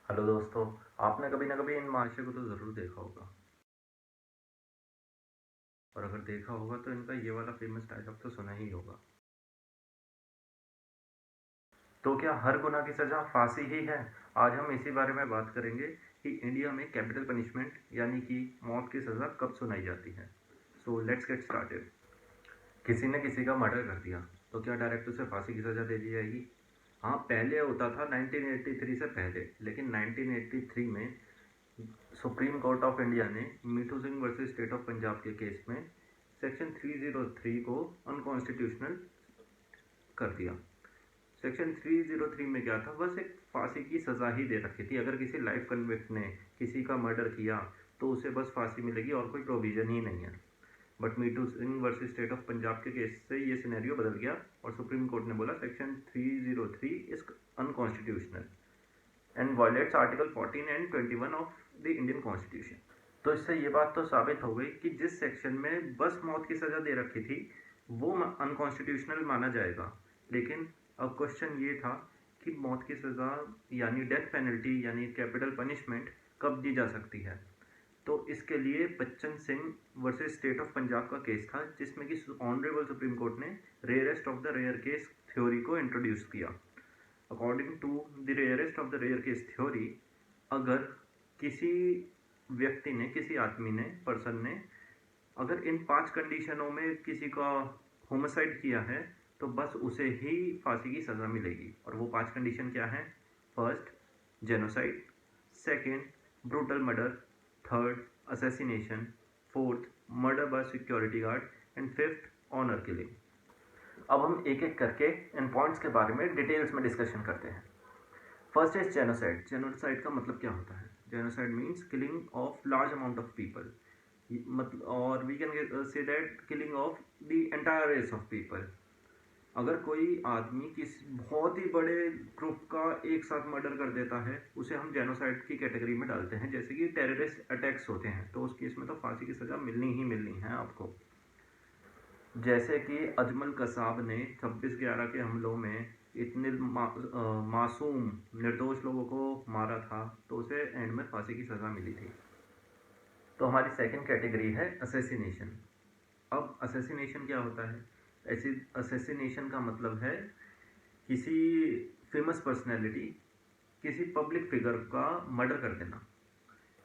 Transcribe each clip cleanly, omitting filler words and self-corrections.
Hello दोस्तों, आपने कभी ना कभी इन महाशय को तो ज़रूर देखा होगा। और अगर देखा होगा तो इनका ये वाला फेमस डायलॉग तो सुना ही होगा। तो क्या हर गुनाह की सज़ा फांसी ही है? आज हम इसी बारे में बात करेंगे कि इंडिया में कैपिटल पनिशमेंट यानी कि मौत की सज़ा कब सुनाई जाती है। So let's get started. किसी ने किसी का मर्डर कर दिया तो क्या डायरेक्ट उसे फांसी की सज़ा दे दी जाएगी? हाँ, पहले होता था 1983 से पहले, लेकिन 1983 में सुप्रीम कोर्ट ऑफ इंडिया ने Mithu Singh versus state of Punjab के केस में सेक्शन 303 को अनकॉन्स्टिट्यूशनल कर दिया। सेक्शन 303 में क्या था? बस एक फांसी की सज़ा ही दे रखी थी। अगर किसी लाइफ कन्विक्ट ने किसी का मर्डर किया तो उसे बस फांसी मिलेगी और कोई प्रोविज़न ही नहीं है। But Mithu Singh versus state of Punjab के केस से ये सिनेरियो बदल गया और सुप्रीम कोर्ट ने बोला section 303 is unconstitutional and violets article 14 and 21 of the Indian constitution. तो इससे ये बात तो साबित हो गई कि जिस सेक्शन में बस मौत की सज़ा दे रखी थी वो अनकॉन्स्टिट्यूशनल माना जाएगा। लेकिन अब क्वेश्चन ये था कि मौत की सज़ा यानी डेथ पेनल्टी यानी कैपिटल पनिशमेंट कब दी जा सकती है। तो इसके लिए Bachan Singh versus state of Punjab का केस था, जिसमें कि ऑनरेबल सुप्रीम कोर्ट ने rarest of the rare case theory को इंट्रोड्यूस किया। According to the rarest of the rare case theory, अगर किसी व्यक्ति ने, किसी आदमी ने, पर्सन ने अगर इन 5 कंडीशनों में किसी का होमिसाइड किया है तो बस उसे ही फांसी की सज़ा मिलेगी। और वो 5 कंडीशन क्या हैं? First, genocide. Second, brutal murder. Third, assassination. Fourth, murder by security guard. And fifth, honour killing. अब हम एक एक करके इन पॉइंट्स के बारे में डिटेल्स में डिस्कशन करते हैं। First is genocide. जेनोसाइड का मतलब क्या होता है? Genocide means killing of large amount of people, मतलब, और we can say that killing of the entire race of people. अगर कोई आदमी किसी बहुत ही बड़े ग्रुप का एक साथ मर्डर कर देता है, उसे हम जेनोसाइड की कैटेगरी में डालते हैं। जैसे कि टेररिस्ट अटैक्स होते हैं तो उस केस में तो फांसी की सज़ा मिलनी ही मिलनी है आपको। जैसे कि अजमल कसाब ने 26/11 के हमलों में इतने मासूम निर्दोष लोगों को मारा था तो उसे एंड में फांसी की सज़ा मिली थी। तो हमारी सेकंड कैटेगरी है असैसिनेशन। अब असैसिनेशन क्या होता है? ऐसी असैसिनेशन का मतलब है किसी फेमस पर्सनैलिटी, किसी पब्लिक फिगर का मर्डर कर देना।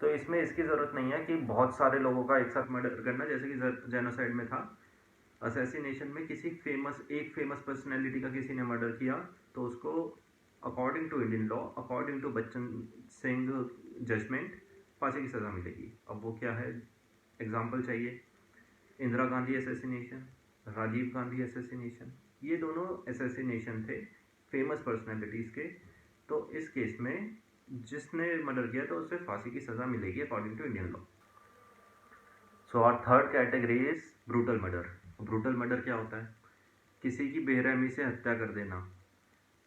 तो इसमें इसकी ज़रूरत नहीं है कि बहुत सारे लोगों का एक साथ मर्डर करना, जैसे कि जेनोसाइड में था। असैसिनेशन में किसी एक फेमस पर्सनैलिटी का किसी ने मर्डर किया तो उसको according to Indian law, according to Bachan Singh judgement, फांसी की सज़ा मिलेगी। अब वो क्या है? एग्जाम्पल चाहिए? इंदिरा गांधी असैसिनेशन, राजीव गांधी असैसिनेशन, ये दोनों असैसिनेशन थे फेमस पर्सनैलिटीज़ के। तो इस केस में जिसने मर्डर किया तो उसे फांसी की सज़ा मिलेगी according to Indian law. So our third category is brutal murder. Brutal murder क्या होता है? किसी की बेरहमी से हत्या कर देना।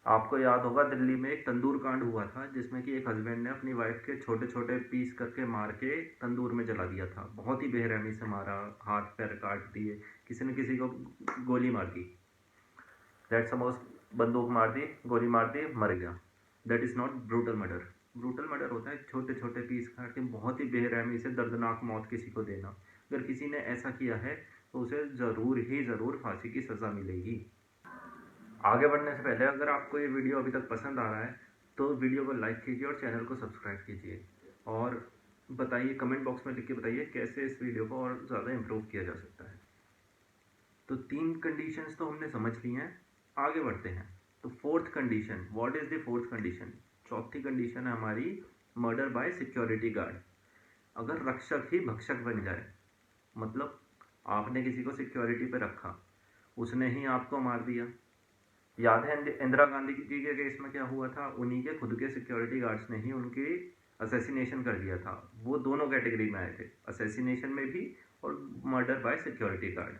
आपको याद होगा दिल्ली में एक तंदूर कांड हुआ था जिसमें कि एक हस्बैंड ने अपनी वाइफ के छोटे छोटे पीस करके मार के तंदूर में जला दिया था। बहुत ही बेरहमी से मारा, हाथ पैर काट दिए, किसी ने किसी को गोली मार दी। दैट सपोज बंदूक मार दी, गोली मार दी, मर गया। That is not brutal murder. Brutal murder होता है छोटे छोटे पीस काट के बहुत ही बेरहमी से दर्दनाक मौत किसी को देना। अगर किसी ने ऐसा किया है तो उसे ज़रूर ही ज़रूर फांसी की सज़ा मिलेगी। आगे बढ़ने से पहले अगर आपको ये वीडियो अभी तक पसंद आ रहा है तो वीडियो को लाइक कीजिए और चैनल को सब्सक्राइब कीजिए। और बताइए, कमेंट बॉक्स में लिख के बताइए कैसे इस वीडियो को और ज़्यादा इम्प्रूव किया जा सकता है। तो 3 कंडीशंस तो हमने समझ ली हैं, आगे बढ़ते हैं। तो fourth condition, what is the fourth condition? चौथी कंडीशन है हमारी मर्डर बाय सिक्योरिटी गार्ड। अगर रक्षक ही भक्षक बन जाए, मतलब आपने किसी को सिक्योरिटी पे रखा, उसने ही आपको मार दिया। याद है इंदिरा गांधी जी के केस में क्या हुआ था? उन्हीं के खुद के सिक्योरिटी गार्ड्स ने ही उनकी असैसिनेशन कर दिया था। वो दोनों कैटेगरी में आए थे, असैसिनेशन में भी और मर्डर बाय सिक्योरिटी गार्ड।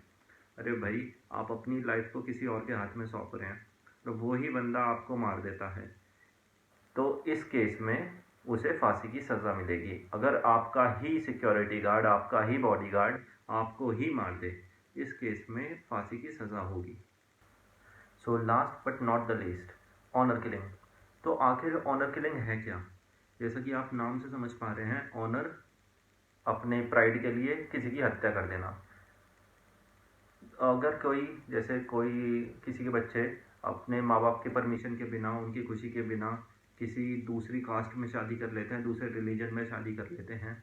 अरे भाई, आप अपनी लाइफ को किसी और के हाथ में सौंप रहे हैं तो वो ही बंदा आपको मार देता है तो इस केस में उसे फांसी की सज़ा मिलेगी। अगर आपका ही सिक्योरिटी गार्ड, आपका ही बॉडीगार्ड आपको ही मार दे, इस केस में फांसी की सज़ा होगी। So last but not the least, honour killing. तो आखिर ऑनर किलिंग है क्या? जैसा कि आप नाम से समझ पा रहे हैं, ऑनर अपने प्राइड के लिए किसी की हत्या कर देना। अगर कोई किसी के बच्चे अपने माँ बाप के परमिशन के बिना, उनकी खुशी के बिना किसी दूसरी कास्ट में शादी कर लेते हैं, दूसरे रिलीजन में शादी कर लेते हैं,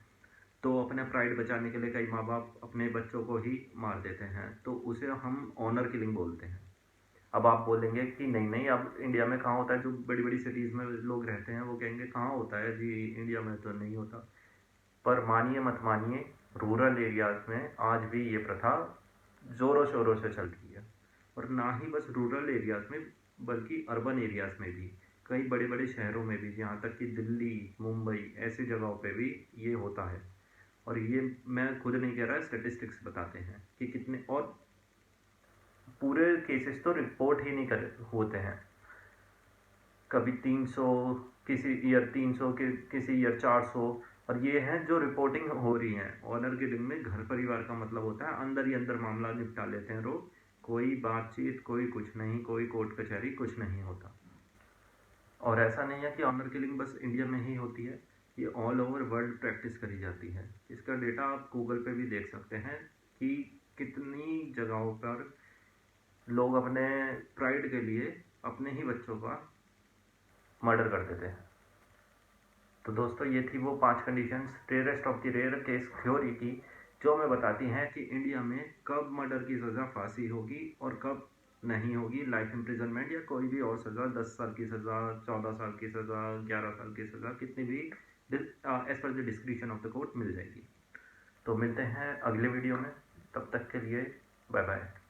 तो अपने प्राइड बचाने के लिए कई माँ बाप अपने बच्चों को ही मार देते हैं, तो उसे हम ऑनर किलिंग बोलते हैं। अब आप बोलेंगे कि नहीं नहीं, अब इंडिया में कहाँ होता है, जो बड़ी बड़ी सिटीज़ में लोग रहते हैं वो कहेंगे कहाँ होता है जी, इंडिया में तो नहीं होता। पर मानिए मत मानिए, रूरल एरियाज़ में आज भी ये प्रथा ज़ोरों शोरों से चल रही है। और ना ही बस रूरल एरियाज़ में, बल्कि अर्बन एरियाज़ में भी, कई बड़े बड़े शहरों में भी, यहाँ तक कि दिल्ली, मुंबई, ऐसी जगहों पे भी ये होता है। और ये मैं खुद नहीं कह रहा, स्टेटिस्टिक्स बताते हैं कि कितने, और पूरे केसेस तो रिपोर्ट ही नहीं कर होते हैं। कभी 300, किसी ईयर 300 के, किसी ईयर 400, और ये हैं जो रिपोर्टिंग हो रही हैं। ऑनर किलिंग में घर परिवार का मतलब होता है अंदर ही अंदर मामला निपटा लेते हैं लोग, कोई बातचीत, कोई कुछ नहीं, कोई कोर्ट कचहरी, कुछ नहीं होता। और ऐसा नहीं है कि ऑनर किलिंग बस इंडिया में ही होती है, ये ऑल ओवर वर्ल्ड प्रैक्टिस करी जाती है। इसका डेटा आप गूगल पे भी देख सकते हैं कि कितनी जगहों पर लोग अपने प्राइड के लिए अपने ही बच्चों का मर्डर कर देते हैं। तो दोस्तों, ये थी वो 5 conditions rarest of the rare case theory की, जो हमें बताती हैं कि इंडिया में कब मर्डर की सज़ा फांसी होगी और कब नहीं होगी, लाइफ इम्प्रिजनमेंट या कोई भी और सज़ा, 10 साल की सज़ा, 14 साल की सज़ा, 11 साल की सज़ा, कितनी भी एज पर the description of the court मिल जाएगी। तो मिलते हैं अगले वीडियो में, तब तक के लिए बाय बाय।